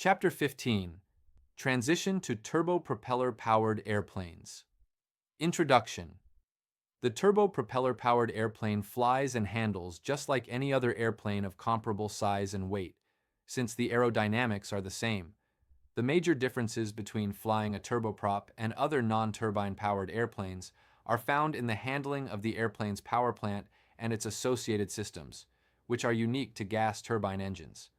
Chapter 15. Transition to Turbo-Propeller-Powered Airplanes. Introduction. The turbo-propeller-powered airplane flies and handles just like any other airplane of comparable size and weight, since the aerodynamics are the same. The major differences between flying a turboprop and other non-turbine-powered airplanes are found in the handling of the airplane's power plant and its associated systems, which are unique to gas turbine engines.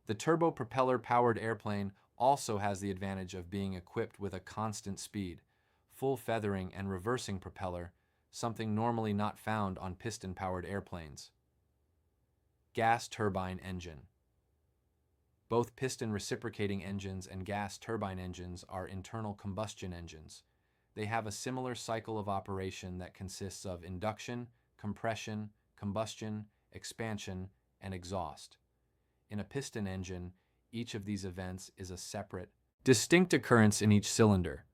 The turbo-propeller-powered airplane also has the advantage of being equipped with a constant speed, full feathering and reversing propeller, something normally not found on piston-powered airplanes. Gas turbine engine. Both piston reciprocating engines and gas turbine engines are internal combustion engines. They have a similar cycle of operation that consists of induction, compression, combustion, expansion, and exhaust. In a piston engine, each of these events is a separate, distinct occurrence in each cylinder.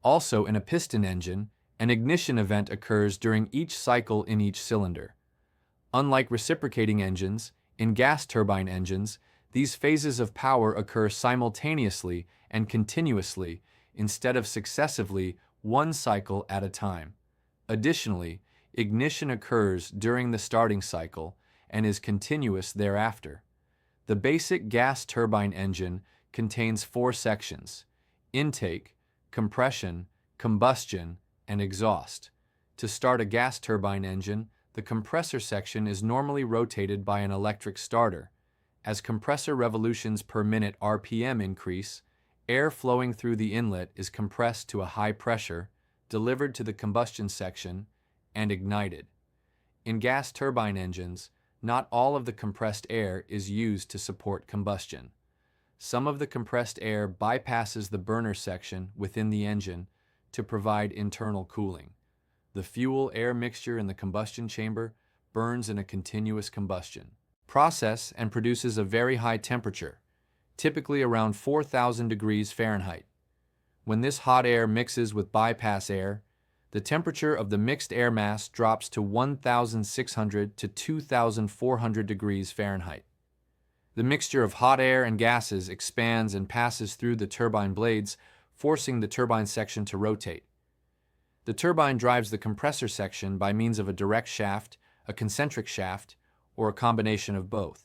Also, in a piston engine, an ignition event occurs during each cycle in each cylinder. Unlike reciprocating engines, in gas turbine engines, these phases of power occur simultaneously and continuously instead of successively, one cycle at a time. Additionally, ignition occurs during the starting cycle and is continuous thereafter. The basic gas turbine engine contains 4 sections: intake, compression, combustion, and exhaust. To start a gas turbine engine, the compressor section is normally rotated by an electric starter. As compressor revolutions per minute (RPM) increase, air flowing through the inlet is compressed to a high pressure, delivered to the combustion section, and ignited. In gas turbine engines, not all of the compressed air is used to support combustion. Some of the compressed air bypasses the burner section within the engine to provide internal cooling. The fuel-air mixture in the combustion chamber burns in a continuous combustion process and produces a very high temperature, typically around 4,000 degrees Fahrenheit. When this hot air mixes with bypass air, the temperature of the mixed air mass drops to 1,600 to 2,400 degrees Fahrenheit. The mixture of hot air and gases expands and passes through the turbine blades, forcing the turbine section to rotate. The turbine drives the compressor section by means of a direct shaft, a concentric shaft, or a combination of both.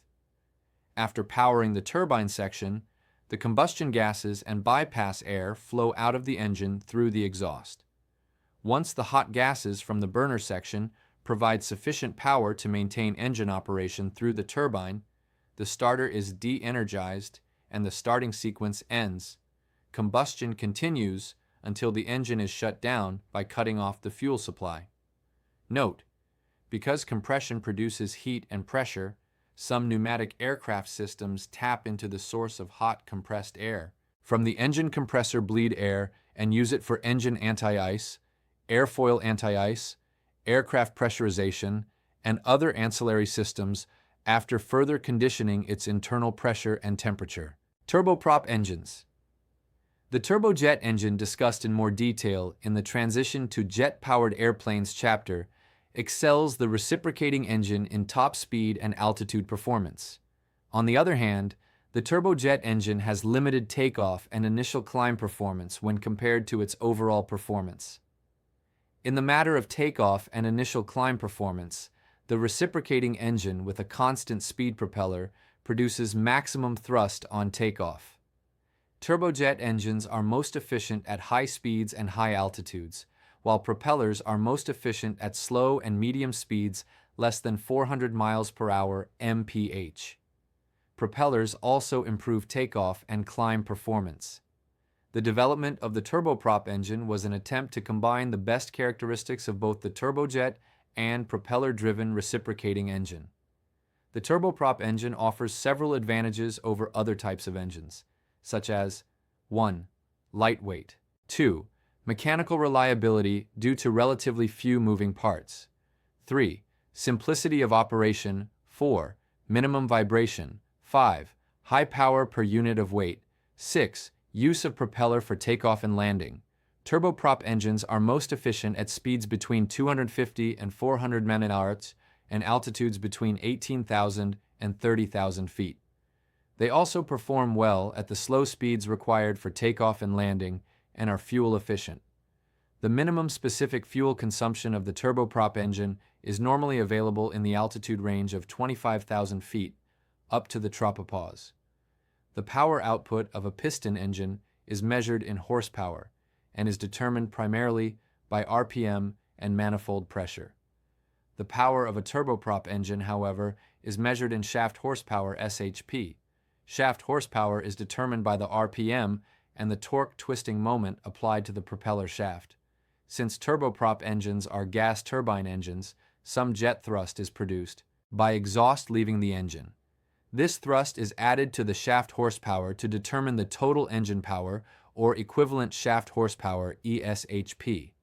After powering the turbine section, the combustion gases and bypass air flow out of the engine through the exhaust. Once the hot gases from the burner section provide sufficient power to maintain engine operation through the turbine, the starter is de-energized and the starting sequence ends. Combustion continues until the engine is shut down by cutting off the fuel supply. Note: because compression produces heat and pressure, some pneumatic aircraft systems tap into the source of hot compressed air from the engine compressor bleed air and use it for engine anti-ice, airfoil anti-ice, aircraft pressurization, and other ancillary systems after further conditioning its internal pressure and temperature. Turboprop engines. The turbojet engine discussed in more detail in the Transition to Jet-Powered Airplanes chapter excels the reciprocating engine in top speed and altitude performance. On the other hand, the turbojet engine has limited takeoff and initial climb performance when compared to its overall performance. In the matter of takeoff and initial climb performance, the reciprocating engine with a constant speed propeller produces maximum thrust on takeoff. Turbojet engines are most efficient at high speeds and high altitudes, while propellers are most efficient at slow and medium speeds less than 400 miles per hour mph. Propellers also improve takeoff and climb performance. The development of the turboprop engine was an attempt to combine the best characteristics of both the turbojet and propeller-driven reciprocating engine. The turboprop engine offers several advantages over other types of engines, such as 1. Lightweight. 2. Mechanical reliability due to relatively few moving parts. 3. Simplicity of operation. 4. Minimum vibration. 5. High power per unit of weight. 6. Use of propeller for takeoff and landing. Turboprop engines are most efficient at speeds between 250 and 400 mph and altitudes between 18,000 and 30,000 feet. They also perform well at the slow speeds required for takeoff and landing and are fuel efficient. The minimum specific fuel consumption of the turboprop engine is normally available in the altitude range of 25,000 feet up to the tropopause. The power output of a piston engine is measured in horsepower and is determined primarily by RPM and manifold pressure. The power of a turboprop engine, however, is measured in shaft horsepower (SHP). Shaft horsepower is determined by the RPM and the torque twisting moment applied to the propeller shaft. Since turboprop engines are gas turbine engines, some jet thrust is produced by exhaust leaving the engine. This thrust is added to the shaft horsepower to determine the total engine power, or equivalent shaft horsepower (ESHP).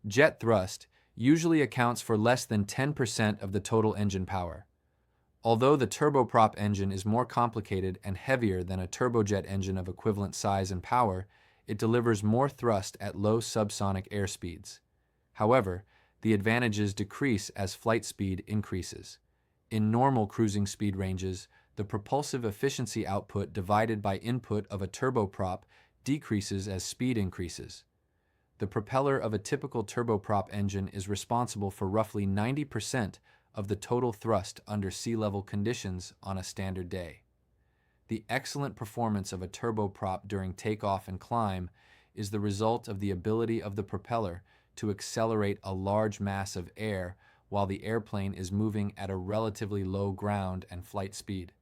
Jet thrust usually accounts for less than 10% of the total engine power. Although the turboprop engine is more complicated and heavier than a turbojet engine of equivalent size and power, it delivers more thrust at low subsonic airspeeds. However, the advantages decrease as flight speed increases. In normal cruising speed ranges, the propulsive efficiency output divided by input of a turboprop decreases as speed increases. The propeller of a typical turboprop engine is responsible for roughly 90% of the total thrust under sea-level conditions on a standard day. The excellent performance of a turboprop during takeoff and climb is the result of the ability of the propeller to accelerate a large mass of air while the airplane is moving at a relatively low ground and flight speed.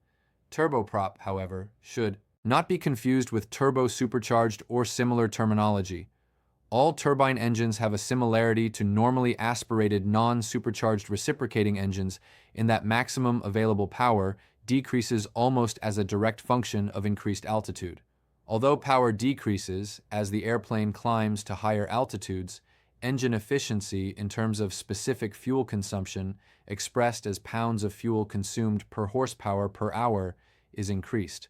Turboprop, however, should not be confused with turbo-supercharged or similar terminology. All turbine engines have a similarity to normally aspirated non-supercharged reciprocating engines in that maximum available power decreases almost as a direct function of increased altitude. Although power decreases as the airplane climbs to higher altitudes, engine efficiency in terms of specific fuel consumption, expressed as pounds of fuel consumed per horsepower per hour, is increased.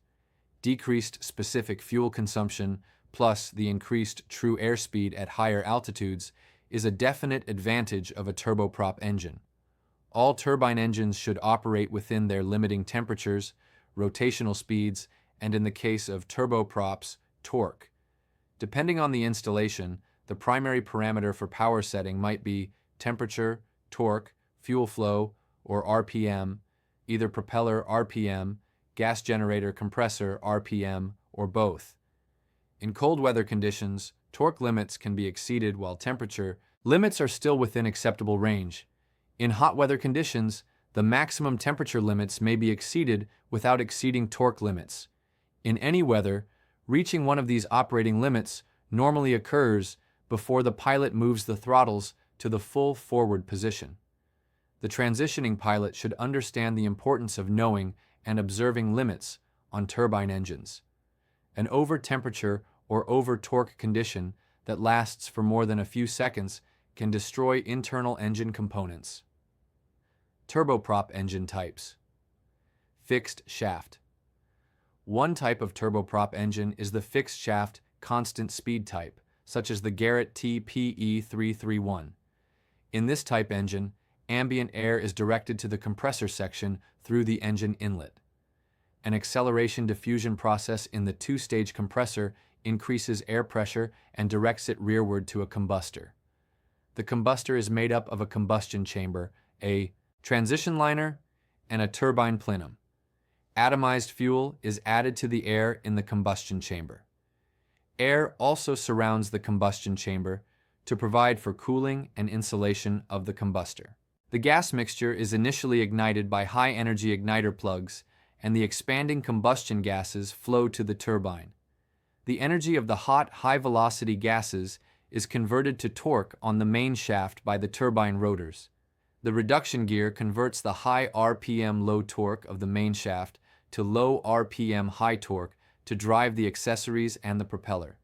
Decreased specific fuel consumption plus the increased true airspeed at higher altitudes is a definite advantage of a turboprop engine. All turbine engines should operate within their limiting temperatures, rotational speeds, and in the case of turboprops, torque. Depending on the installation, the primary parameter for power setting might be temperature, torque, fuel flow, or RPM, either propeller RPM, gas generator compressor RPM, or both. In cold weather conditions, torque limits can be exceeded while temperature limits are still within acceptable range. In hot weather conditions, the maximum temperature limits may be exceeded without exceeding torque limits. In any weather, reaching one of these operating limits normally occurs before the pilot moves the throttles to the full forward position. The transitioning pilot should understand the importance of knowing and observing limits on turbine engines. An over-temperature or over-torque condition that lasts for more than a few seconds can destroy internal engine components. Turboprop engine types. Fixed shaft. One type of turboprop engine is the fixed shaft constant speed type, such as the Garrett TPE331. In this type engine, ambient air is directed to the compressor section through the engine inlet. An acceleration diffusion process in the two-stage compressor increases air pressure and directs it rearward to a combustor. The combustor is made up of a combustion chamber, a transition liner, and a turbine plenum. Atomized fuel is added to the air in the combustion chamber. Air also surrounds the combustion chamber to provide for cooling and insulation of the combustor. The gas mixture is initially ignited by high-energy igniter plugs, and the expanding combustion gases flow to the turbine. The energy of the hot, high-velocity gases is converted to torque on the main shaft by the turbine rotors. The reduction gear converts the high RPM low torque of the main shaft to low RPM high torque to drive the accessories and the propeller.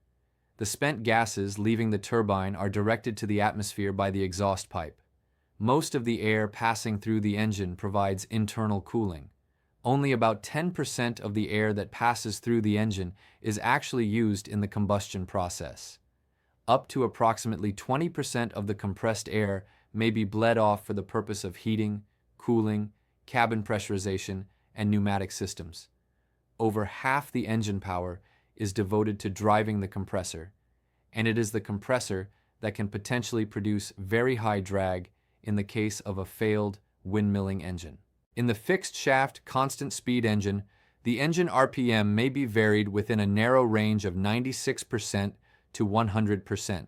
The spent gases leaving the turbine are directed to the atmosphere by the exhaust pipe. Most of the air passing through the engine provides internal cooling. Only about 10% of the air that passes through the engine is actually used in the combustion process. Up to approximately 20% of the compressed air may be bled off for the purpose of heating, cooling, cabin pressurization, and pneumatic systems. over half the engine power is devoted to driving the compressor, and it is the compressor that can potentially produce very high drag in the case of a failed windmilling engine. In the fixed-shaft, constant-speed engine, the engine RPM may be varied within a narrow range of 96% to 100%.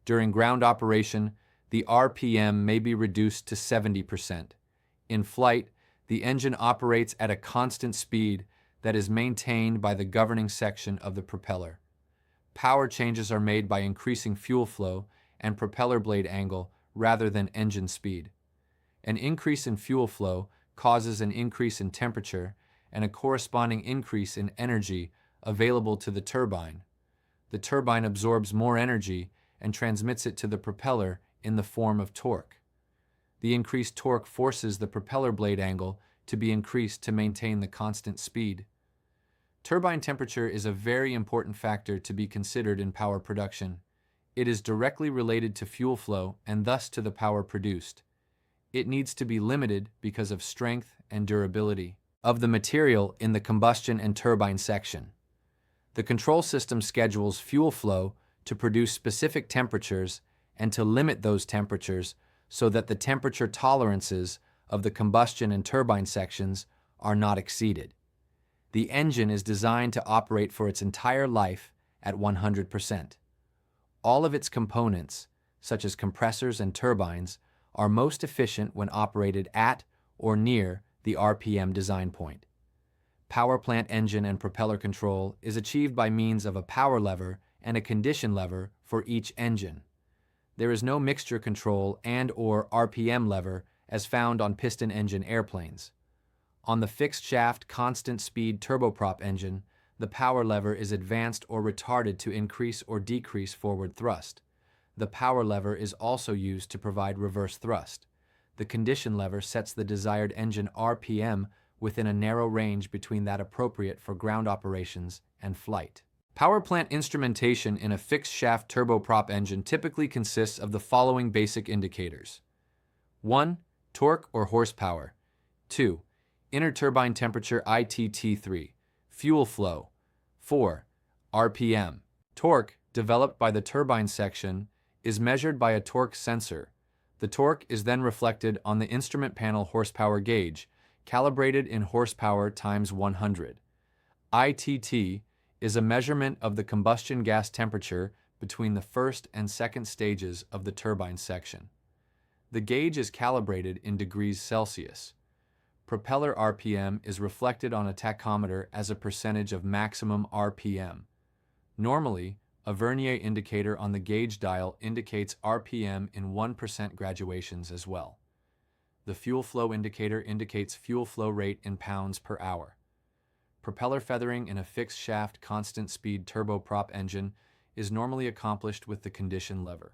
During ground operation, the RPM may be reduced to 70%. In flight, the engine operates at a constant speed that is maintained by the governing section of the propeller. Power changes are made by increasing fuel flow and propeller blade angle rather than engine speed. An increase in fuel flow causes an increase in temperature and a corresponding increase in energy available to the turbine. The turbine absorbs more energy and transmits it to the propeller in the form of torque. The increased torque forces the propeller blade angle to be increased to maintain the constant speed. Turbine temperature is a very important factor to be considered in power production. It is directly related to fuel flow and thus to the power produced. It needs to be limited because of strength and durability of the material in the combustion and turbine section. The control system schedules fuel flow to produce specific temperatures and to limit those temperatures so that the temperature tolerances of the combustion and turbine sections are not exceeded. The engine is designed to operate for its entire life at 100%. All of its components, such as compressors and turbines, are most efficient when operated at or near the RPM design point. Power plant engine and propeller control is achieved by means of a power lever and a condition lever for each engine. There is no mixture control and/or RPM lever as found on piston-engine airplanes. On the fixed-shaft, constant-speed turboprop engine, the power lever is advanced or retarded to increase or decrease forward thrust. The power lever is also used to provide reverse thrust. The condition lever sets the desired engine RPM within a narrow range between that appropriate for ground operations and flight. Power plant instrumentation in a fixed-shaft turboprop engine typically consists of the following basic indicators. 1. Torque or horsepower. 2. Inner turbine temperature ITT3. Fuel flow. 4. RPM. Torque, developed by the turbine section, is measured by a torque sensor. The torque is then reflected on the instrument panel horsepower gauge, calibrated in horsepower times 100. ITT is a measurement of the combustion gas temperature between the first and second stages of the turbine section. The gauge is calibrated in degrees Celsius. Propeller RPM is reflected on a tachometer as a percentage of maximum RPM. Normally, a vernier indicator on the gauge dial indicates RPM in 1% graduations as well. The fuel flow indicator indicates fuel flow rate in pounds per hour. Propeller feathering in a fixed-shaft, constant-speed turboprop engine is normally accomplished with the condition lever.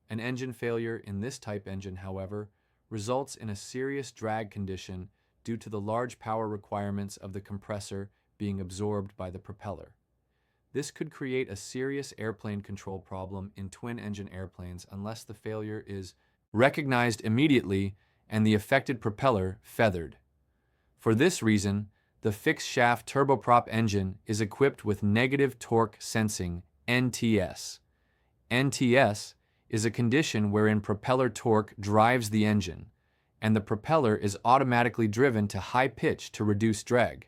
An engine failure in this type engine, however, results in a serious drag condition due to the large power requirements of the compressor being absorbed by the propeller. This could create a serious airplane control problem in twin-engine airplanes unless the failure is recognized immediately and the affected propeller feathered. For this reason, the fixed-shaft turboprop engine is equipped with negative torque sensing, NTS. NTS is a condition wherein propeller torque drives the engine, and the propeller is automatically driven to high pitch to reduce drag.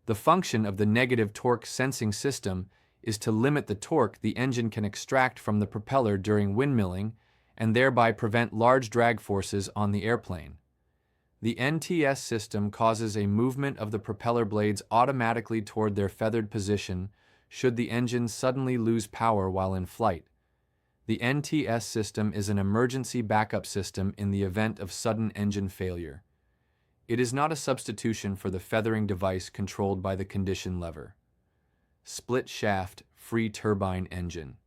The function of the negative torque sensing system is to limit the torque the engine can extract from the propeller during windmilling and thereby prevent large drag forces on the airplane. The NTS system causes a movement of the propeller blades automatically toward their feathered position should the engine suddenly lose power while in flight. The NTS system is an emergency backup system in the event of sudden engine failure. It is not a substitution for the feathering device controlled by the condition lever. Split-shaft free turbine engine.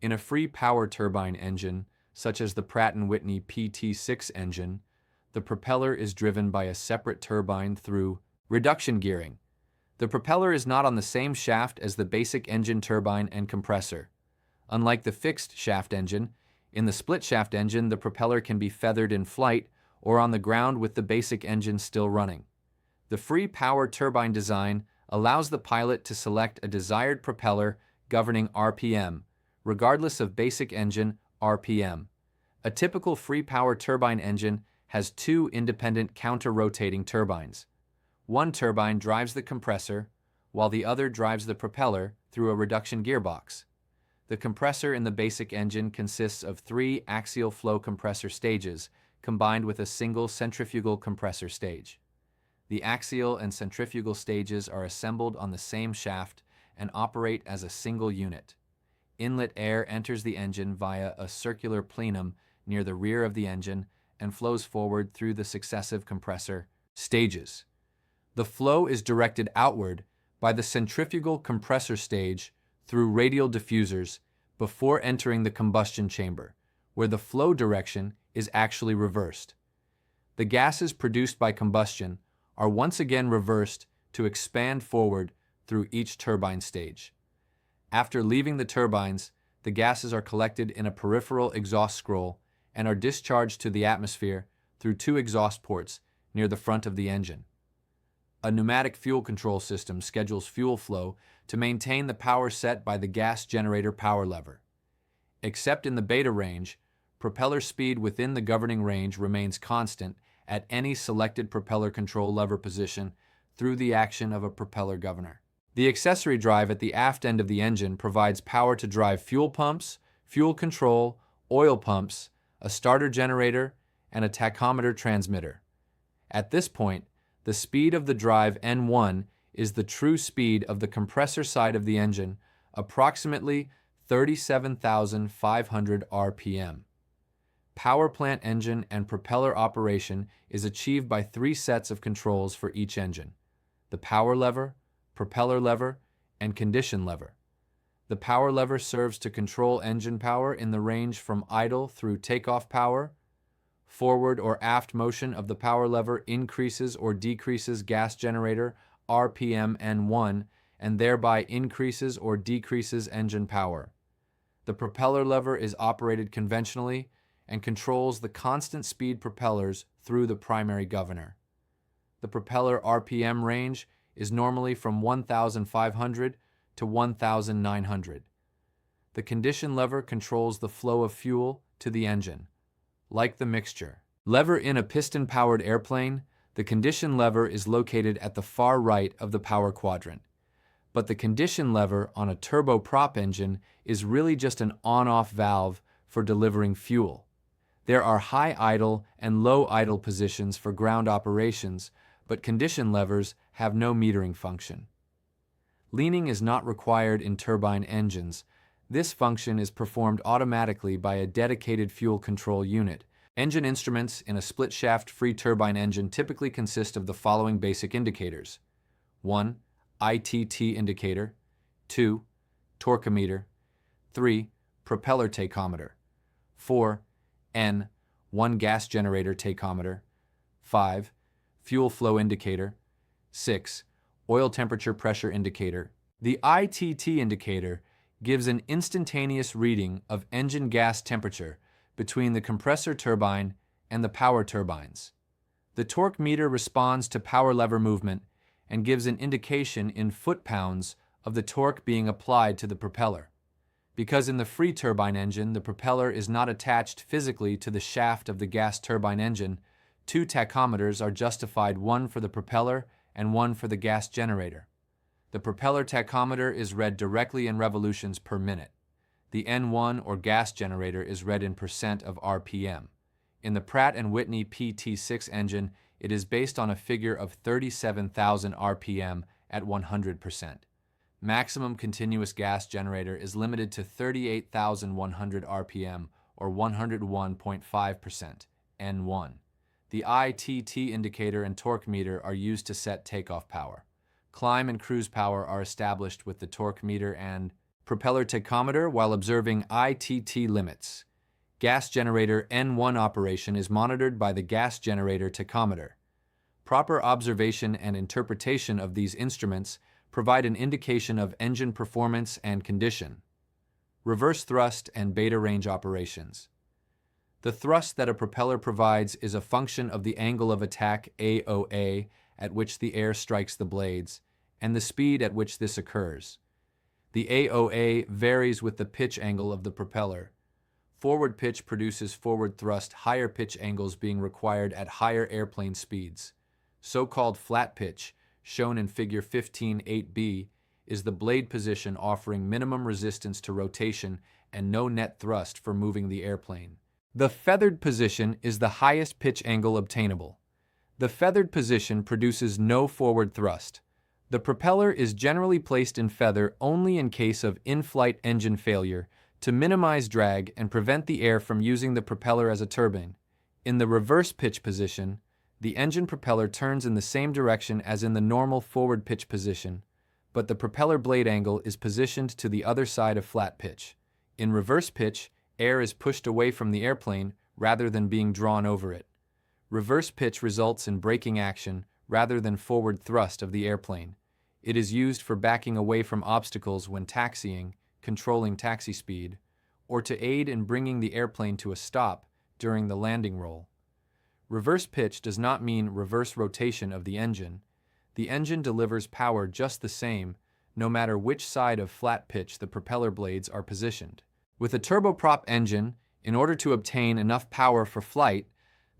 In a free power turbine engine, such as the Pratt & Whitney PT6 engine, the propeller is driven by a separate turbine through reduction gearing. The propeller is not on the same shaft as the basic engine turbine and compressor. Unlike the fixed shaft engine, in the split shaft engine the propeller can be feathered in flight or on the ground with the basic engine still running. The free power turbine design allows the pilot to select a desired propeller governing RPM, regardless of basic engine RPM. A typical free power turbine engine has two independent counter-rotating turbines. One turbine drives the compressor, while the other drives the propeller through a reduction gearbox. The compressor in the basic engine consists of three axial flow compressor stages combined with a single centrifugal compressor stage. The axial and centrifugal stages are assembled on the same shaft and operate as a single unit. Inlet air enters the engine via a circular plenum near the rear of the engine and flows forward through the successive compressor stages. The flow is directed outward by the centrifugal compressor stage through radial diffusers before entering the combustion chamber, where the flow direction is actually reversed. The gases produced by combustion are once again reversed to expand forward through each turbine stage. After leaving the turbines, the gases are collected in a peripheral exhaust scroll and are discharged to the atmosphere through two exhaust ports near the front of the engine. A pneumatic fuel control system schedules fuel flow to maintain the power set by the gas generator power lever. Except in the beta range, propeller speed within the governing range remains constant at any selected propeller control lever position through the action of a propeller governor. The accessory drive at the aft end of the engine provides power to drive fuel pumps, fuel control, oil pumps, a starter generator, and a tachometer transmitter. At this point, the speed of the drive N1 is the true speed of the compressor side of the engine, approximately 37,500 RPM. Power plant engine and propeller operation is achieved by three sets of controls for each engine: the power lever, propeller lever, and condition lever. The power lever serves to control engine power in the range from idle through takeoff power. Forward or aft motion of the power lever increases or decreases gas generator RPM N1 and thereby increases or decreases engine power. The propeller lever is operated conventionally and controls the constant speed propellers through the primary governor. The propeller RPM range is normally from 1,500 to 1,900. The condition lever controls the flow of fuel to the engine. Like the mixture lever in a piston-powered airplane, the condition lever is located at the far right of the power quadrant. But the condition lever on a turboprop engine is really just an on-off valve for delivering fuel. There are high idle and low idle positions for ground operations, but condition levers have no metering function. Leaning is not required in turbine engines. This function is performed automatically by a dedicated fuel control unit. Engine instruments in a split-shaft free turbine engine typically consist of the following basic indicators: 1. ITT indicator, 2. Torquemeter, 3. Propeller tachometer, 4. N, 1 gas generator tachometer, 5. Fuel flow indicator, 6. Oil temperature pressure indicator. The ITT indicator gives an instantaneous reading of engine gas temperature between the compressor turbine and the power turbines. The torque meter responds to power lever movement and gives an indication in foot-pounds of the torque being applied to the propeller. Because in the free turbine engine, the propeller is not attached physically to the shaft of the gas turbine engine, two tachometers are justified, one for the propeller and one for the gas generator. The propeller tachometer is read directly in revolutions per minute. The N1 or gas generator is read in percent of RPM. In the Pratt & Whitney PT6 engine, it is based on a figure of 37,000 RPM at 100%. Maximum continuous gas generator is limited to 38,100 RPM or 101.5% N1. The ITT indicator and torque meter are used to set takeoff power. Climb and cruise power are established with the torque meter and propeller tachometer while observing ITT limits. Gas generator N1 operation is monitored by the gas generator tachometer. Proper observation and interpretation of these instruments provide an indication of engine performance and condition. Reverse thrust and beta range operations. The thrust that a propeller provides is a function of the angle of attack AOA at which the air strikes the blades, and the speed at which this occurs. The AOA varies with the pitch angle of the propeller. Forward pitch produces forward thrust, higher pitch angles being required at higher airplane speeds. So-called flat pitch, shown in Figure 15.8b, is the blade position offering minimum resistance to rotation and no net thrust for moving the airplane. The feathered position is the highest pitch angle obtainable. The feathered position produces no forward thrust. The propeller is generally placed in feather only in case of in-flight engine failure to minimize drag and prevent the air from using the propeller as a turbine. In the reverse pitch position, the engine propeller turns in the same direction as in the normal forward pitch position, but the propeller blade angle is positioned to the other side of flat pitch. In reverse pitch, air is pushed away from the airplane rather than being drawn over it. Reverse pitch results in braking action rather than forward thrust of the airplane. It is used for backing away from obstacles when taxiing, controlling taxi speed, or to aid in bringing the airplane to a stop during the landing roll. Reverse pitch does not mean reverse rotation of the engine. The engine delivers power just the same, no matter which side of flat pitch the propeller blades are positioned. With a turboprop engine, in order to obtain enough power for flight,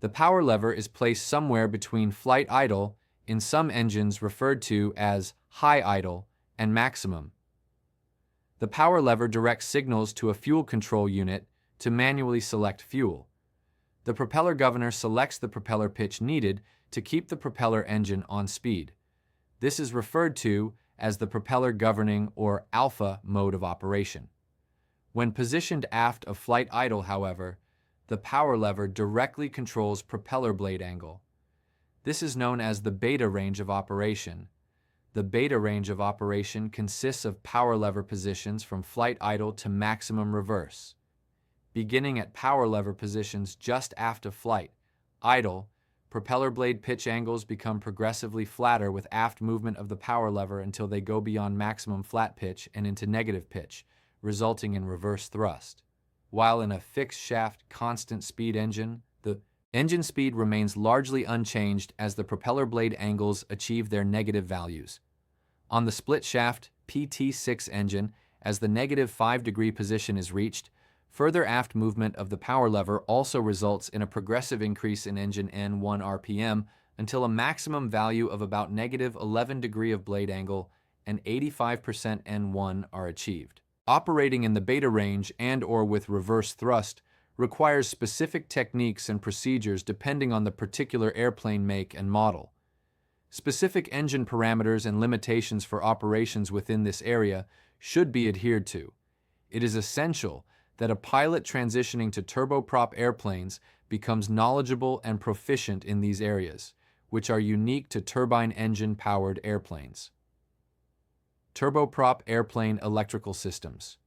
the power lever is placed somewhere between flight idle, in some engines referred to as high idle, and maximum. The power lever directs signals to a fuel control unit to manually select fuel. The propeller governor selects the propeller pitch needed to keep the propeller engine on speed. This is referred to as the propeller governing or alpha mode of operation. When positioned aft of flight idle, however, the power lever directly controls propeller blade angle. This is known as the beta range of operation. The beta range of operation consists of power lever positions from flight idle to maximum reverse. Beginning at power lever positions just aft of flight idle, propeller blade pitch angles become progressively flatter with aft movement of the power lever until they go beyond maximum flat pitch and into negative pitch, resulting in reverse thrust. While in a fixed shaft, constant speed engine, the engine speed remains largely unchanged as the propeller blade angles achieve their negative values. On the split shaft PT6 engine, as the negative 5-degree position is reached, further aft movement of the power lever also results in a progressive increase in engine N1 RPM until a maximum value of about negative 11 degree of blade angle and 85% N1 are achieved. Operating in the beta range and/or with reverse thrust requires specific techniques and procedures depending on the particular airplane make and model. Specific engine parameters and limitations for operations within this area should be adhered to. It is essential that a pilot transitioning to turboprop airplanes becomes knowledgeable and proficient in these areas, which are unique to turbine engine-powered airplanes. Turboprop airplane electrical systems.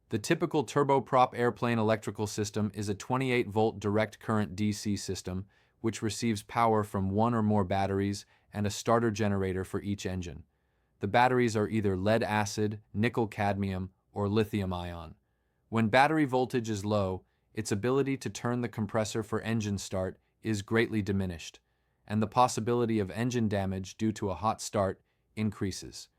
The typical turboprop airplane electrical system is a 28-volt direct current DC system, which receives power from one or more batteries and a starter generator for each engine. The batteries are either lead-acid, nickel-cadmium, or lithium-ion. When battery voltage is low, its ability to turn the compressor for engine start is greatly diminished, and the possibility of engine damage due to a hot start increases.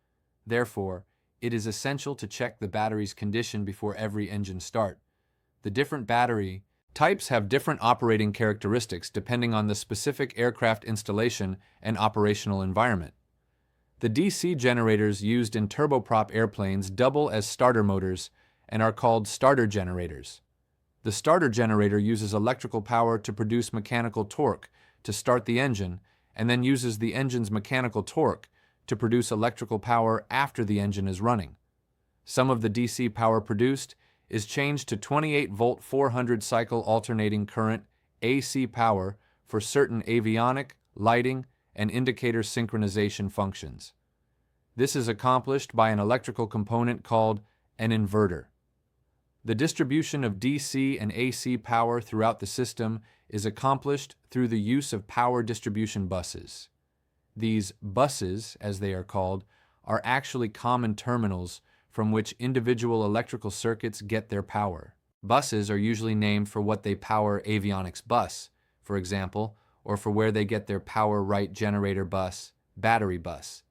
Therefore, it is essential to check the battery's condition before every engine start. The different battery types have different operating characteristics depending on the specific aircraft installation and operational environment. The DC generators used in turboprop airplanes double as starter motors and are called starter generators. The starter generator uses electrical power to produce mechanical torque to start the engine and then uses the engine's mechanical torque to produce electrical power after the engine is running. Some of the DC power produced is changed to 28-volt 400-cycle alternating current AC power for certain avionic, lighting, and indicator synchronization functions. This is accomplished by an electrical component called an inverter. The distribution of DC and AC power throughout the system is accomplished through the use of power distribution buses. These buses, as they are called, are actually common terminals from which individual electrical circuits get their power. Buses are usually named for what they power avionics bus, for example, or for where they get their power right generator bus, battery bus.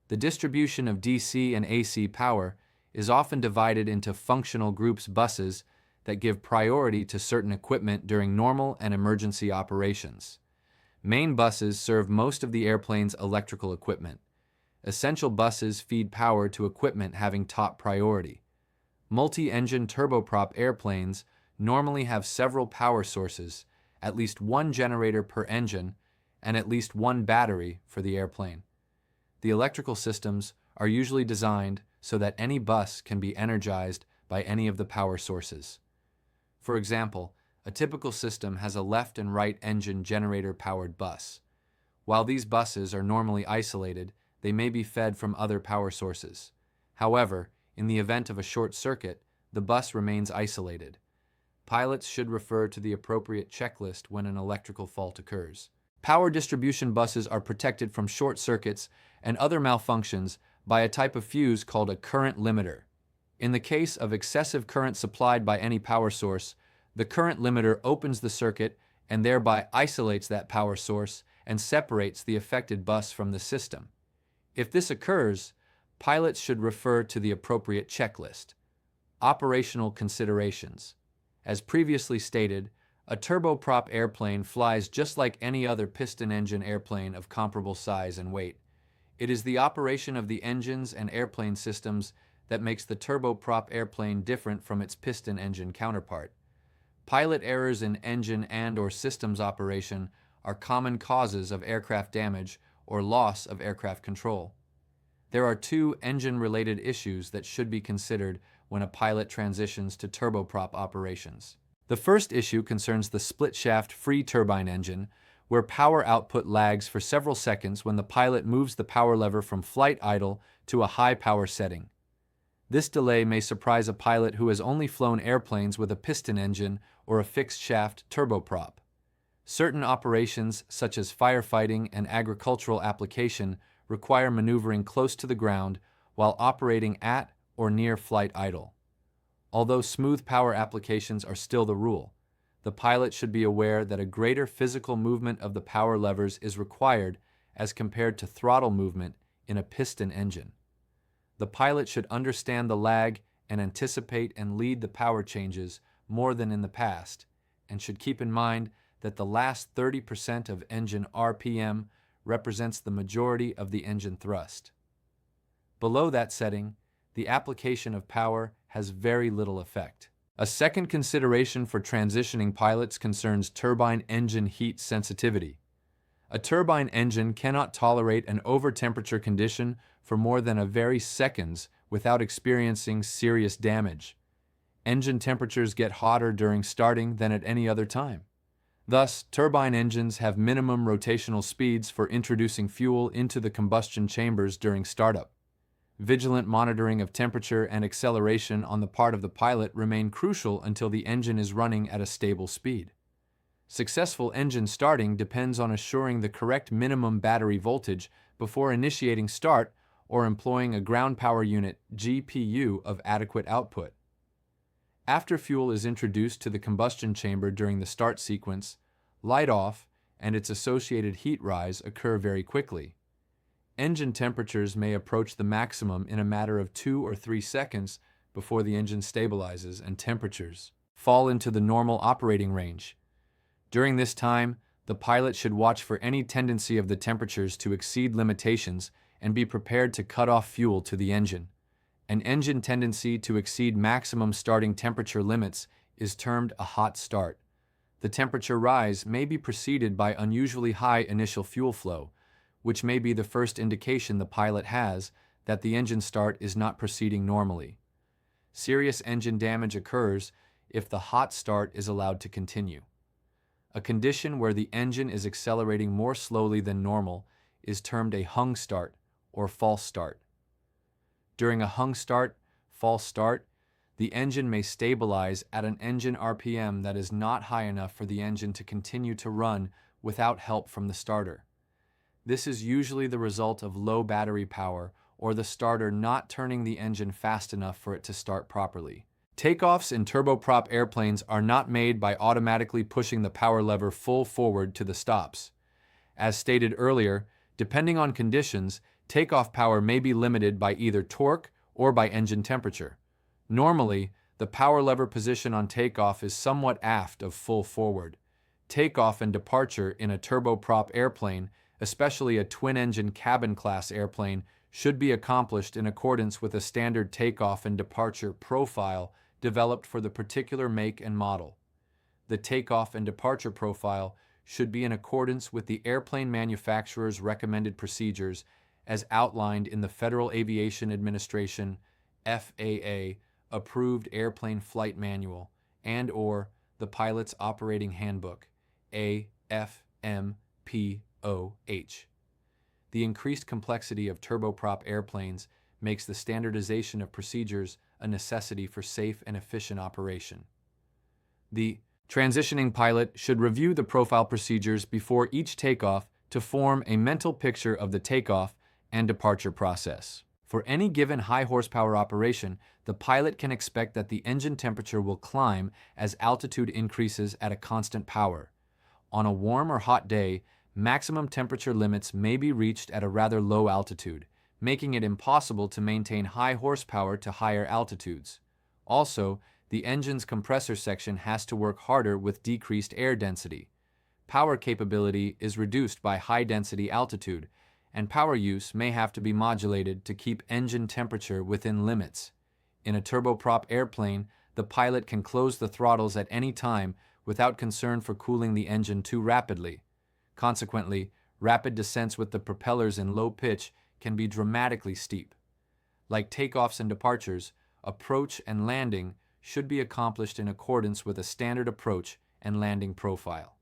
The distribution of DC and AC power is often divided into functional groups buses that give priority to certain equipment during normal and emergency operations. Main buses serve most of the airplane's electrical equipment. Essential buses feed power to equipment having top priority. Multi-engine turboprop airplanes normally have several power sources, at least one generator per engine, and at least one battery for the airplane. The electrical systems are usually designed so that any bus can be energized by any of the power sources. For example, a typical system has a left and right engine generator-powered bus. While these buses are normally isolated, they may be fed from other power sources. However, in the event of a short circuit, the bus remains isolated. Pilots should refer to the appropriate checklist when an electrical fault occurs. Power distribution buses are protected from short circuits and other malfunctions by a type of fuse called a current limiter. In the case of excessive current supplied by any power source, the current limiter opens the circuit and thereby isolates that power source and separates the affected bus from the system. If this occurs, pilots should refer to the appropriate checklist. Operational considerations. As previously stated, a turboprop airplane flies just like any other piston-engine airplane of comparable size and weight. It is the operation of the engines and airplane systems that makes the turboprop airplane different from its piston-engine counterpart. Pilot errors in engine and/or systems operation are common causes of aircraft damage or loss of aircraft control. There are two engine-related issues that should be considered when a pilot transitions to turboprop operations. The first issue concerns the split-shaft free turbine engine, where power output lags for several seconds when the pilot moves the power lever from flight idle to a high power setting. This delay may surprise a pilot who has only flown airplanes with a piston engine or a fixed-shaft turboprop. Certain operations, such as firefighting and agricultural application, require maneuvering close to the ground while operating at or near flight idle. Although smooth power applications are still the rule, the pilot should be aware that a greater physical movement of the power levers is required as compared to throttle movement in a piston engine. The pilot should understand the lag and anticipate and lead the power changes more than in the past, and should keep in mind that the last 30% of engine RPM represents the majority of the engine thrust. Below that setting, the application of power has very little effect. A second consideration for transitioning pilots concerns turbine engine heat sensitivity. A turbine engine cannot tolerate an over-temperature condition for more than a very seconds without experiencing serious damage. Engine temperatures get hotter during starting than at any other time. Thus, turbine engines have minimum rotational speeds for introducing fuel into the combustion chambers during startup. Vigilant monitoring of temperature and acceleration on the part of the pilot remain crucial until the engine is running at a stable speed. Successful engine starting depends on assuring the correct minimum battery voltage before initiating start or employing a ground power unit (GPU) of adequate output. After fuel is introduced to the combustion chamber during the start sequence, light off and its associated heat rise occur very quickly. Engine temperatures may approach the maximum in a matter of 2 or 3 seconds before the engine stabilizes and temperatures fall into the normal operating range. During this time, the pilot should watch for any tendency of the temperatures to exceed limitations and be prepared to cut off fuel to the engine. An engine tendency to exceed maximum starting temperature limits is termed a hot start. The temperature rise may be preceded by unusually high initial fuel flow, which may be the first indication the pilot has that the engine start is not proceeding normally. Serious engine damage occurs if the hot start is allowed to continue. A condition where the engine is accelerating more slowly than normal is termed a hung start or false start. During a hung start, false start, the engine may stabilize at an engine RPM that is not high enough for the engine to continue to run without help from the starter. This is usually the result of low battery power or the starter not turning the engine fast enough for it to start properly. Takeoffs in turboprop airplanes are not made by automatically pushing the power lever full forward to the stops. As stated earlier, depending on conditions, takeoff power may be limited by either torque or by engine temperature. Normally, the power lever position on takeoff is somewhat aft of full forward. Takeoff and departure in a turboprop airplane, especially a twin-engine cabin-class airplane, should be accomplished in accordance with a standard takeoff and departure profile developed for the particular make and model. The takeoff and departure profile should be in accordance with the airplane manufacturer's recommended procedures as outlined in the Federal Aviation Administration FAA approved airplane flight manual and/or the Pilot's Operating Handbook AFMPOH. The increased complexity of turboprop airplanes makes the standardization of procedures a necessity for safe and efficient operation. The transitioning pilot should review the profile procedures before each takeoff to form a mental picture of the takeoff and departure process. For any given high horsepower operation, the pilot can expect that the engine temperature will climb as altitude increases at a constant power. On a warm or hot day, maximum temperature limits may be reached at a rather low altitude, making it impossible to maintain high horsepower to higher altitudes. Also, the engine's compressor section has to work harder with decreased air density. Power capability is reduced by high-density altitude, and power use may have to be modulated to keep engine temperature within limits. In a turboprop airplane, the pilot can close the throttles at any time without concern for cooling the engine too rapidly. Consequently, rapid descents with the propellers in low pitch can be dramatically steep. Like takeoffs and departures, approach and landing should be accomplished in accordance with a standard approach and landing profile.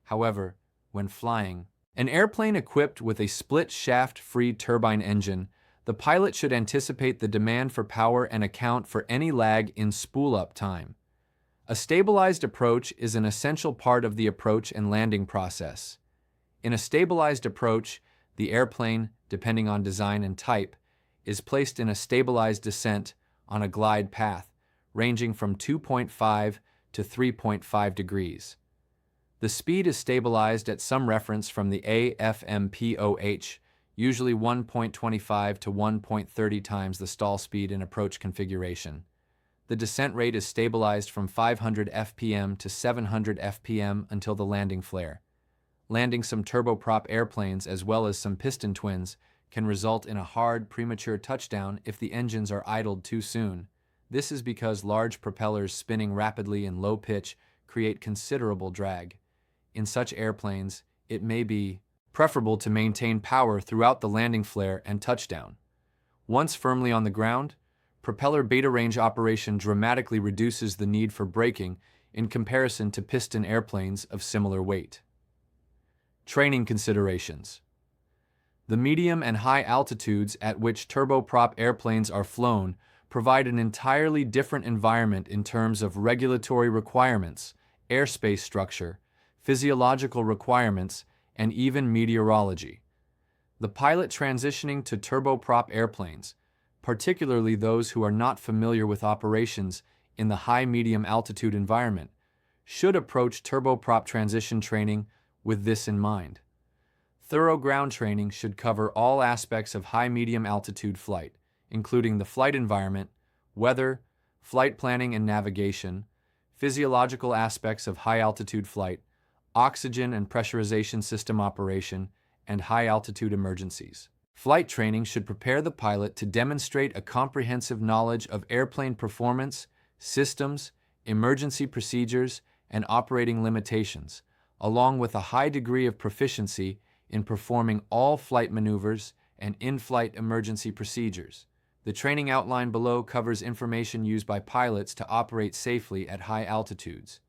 However, when flying an airplane equipped with a split-shaft-free turbine engine, the pilot should anticipate the demand for power and account for any lag in spool-up time. A stabilized approach is an essential part of the approach and landing process. In a stabilized approach, the airplane, depending on design and type, is placed in a stabilized descent on a glide path, ranging from 2.5 to 3.5 degrees. The speed is stabilized at some reference from the AFMPOH, usually 1.25 to 1.30 times the stall speed in approach configuration. The descent rate is stabilized from 500 fpm to 700 fpm until the landing flare. Landing some turboprop airplanes as well as some piston twins can result in a hard, premature touchdown if the engines are idled too soon. This is because large propellers spinning rapidly in low pitch create considerable drag. In such airplanes, it may be preferable to maintain power throughout the landing flare and touchdown. Once firmly on the ground, propeller beta range operation dramatically reduces the need for braking in comparison to piston airplanes of similar weight. Training considerations. The medium and high altitudes at which turboprop airplanes are flown provide an entirely different environment in terms of regulatory requirements, airspace structure, physiological requirements, and even meteorology. The pilot transitioning to turboprop airplanes, particularly those who are not familiar with operations in the high-medium altitude environment, should approach turboprop transition training with this in mind. Thorough ground training should cover all aspects of high-medium altitude flight, including the flight environment, weather, flight planning and navigation, physiological aspects of high-altitude flight, oxygen and pressurization system operation, and high-altitude emergencies. Flight training should prepare the pilot to demonstrate a comprehensive knowledge of airplane performance, systems, emergency procedures, and operating limitations, along with a high degree of proficiency in performing all flight maneuvers and in-flight emergency procedures. The training outlined below covers information used by pilots to operate safely at high altitudes.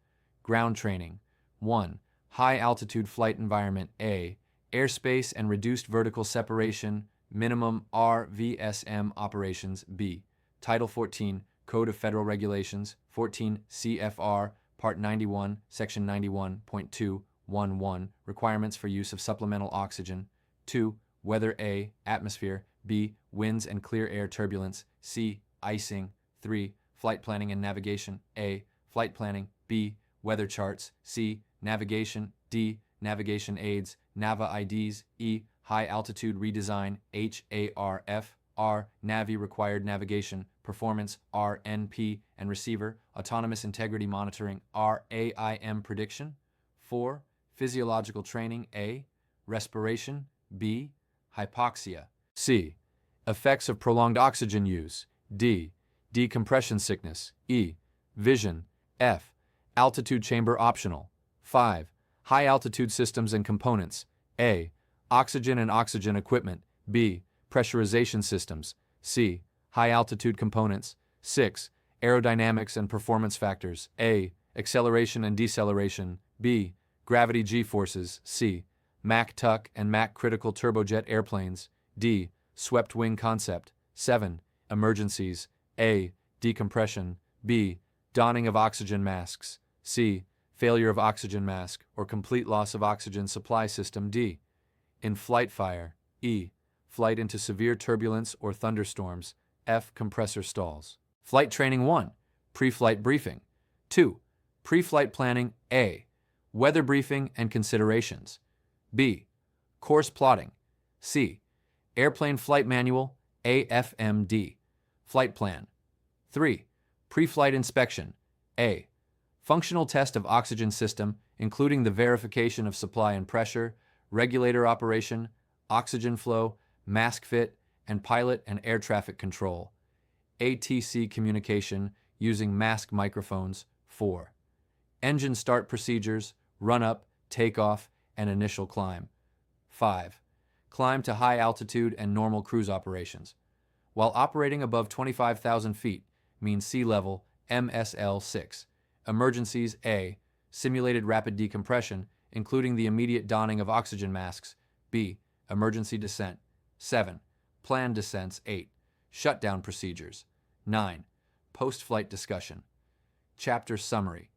Ground training. 1. High-altitude flight environment A. Airspace and reduced vertical separation, minimum RVSM operations B. Title 14, Code of Federal Regulations, 14 CFR, Part 91, Section 91.211, Requirements for use of supplemental oxygen. 2. Weather A. Atmosphere. B. Winds and clear air turbulence. C. Icing. 3. Flight planning and navigation. A. Flight planning. B. Weather charts. C. Navigation. D. Navigation aids. NAVA IDs. E. High altitude redesign. HARF. R. Navi required navigation. Performance. RNP. And receiver. Autonomous integrity monitoring. RAIM prediction. 4. Physiological training. A. Respiration. B. Hypoxia. C. Effects of prolonged oxygen use. D. Decompression sickness. E. Vision. F. Altitude chamber optional. 5. High altitude systems and components. A. Oxygen and oxygen equipment. B. Pressurization systems. C. High altitude components. 6. Aerodynamics and performance factors. A. Acceleration and deceleration. B. Gravity G-forces. C. Mach tuck and Mach critical turbojet airplanes. D. Swept wing concept. 7. Emergencies. A. Decompression. B. Donning of oxygen masks. C. Failure of oxygen mask or complete loss of oxygen supply system. D. In-flight fire. E. Flight into severe turbulence or thunderstorms. F. Compressor stalls. Flight training 1. Pre-flight briefing. 2. Pre-flight planning. A. Weather briefing and considerations. B. Course plotting. C. Airplane Flight Manual. AFMD. Flight plan. 3. Pre-flight inspection. A. Functional test of oxygen system, including the verification of supply and pressure, regulator operation, oxygen flow, mask fit, and pilot and air traffic control. ATC communication using mask microphones. 4. Engine start procedures, run-up, takeoff, and initial climb. 5. Climb to high altitude and normal cruise operations. While operating above 25,000 feet, mean sea level, MSL 6. Emergencies. A. Simulated rapid decompression, including the immediate donning of oxygen masks. B. Emergency descent. 7. Planned descents. 8. Shutdown procedures. 9. Post-flight discussion. Chapter summary.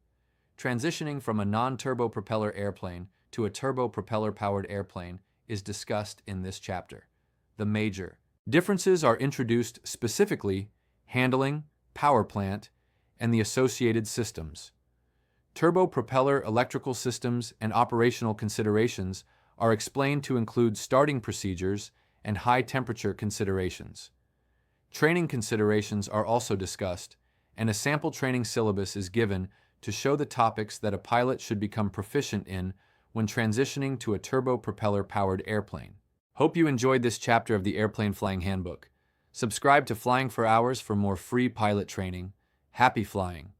Transitioning from a non-turbo propeller airplane to a turbo-propeller-powered airplane is discussed in this chapter. The major differences are introduced, specifically handling, power plant, and the associated systems. Turbo-propeller electrical systems and operational considerations are explained to include starting procedures and high-temperature considerations. Training considerations are also discussed, and a sample training syllabus is given to show the topics that a pilot should become proficient in when transitioning to a turbo-propeller-powered airplane. Hope you enjoyed this chapter of the Airplane Flying Handbook. Subscribe to Flying for Hours for more free pilot training. Happy flying!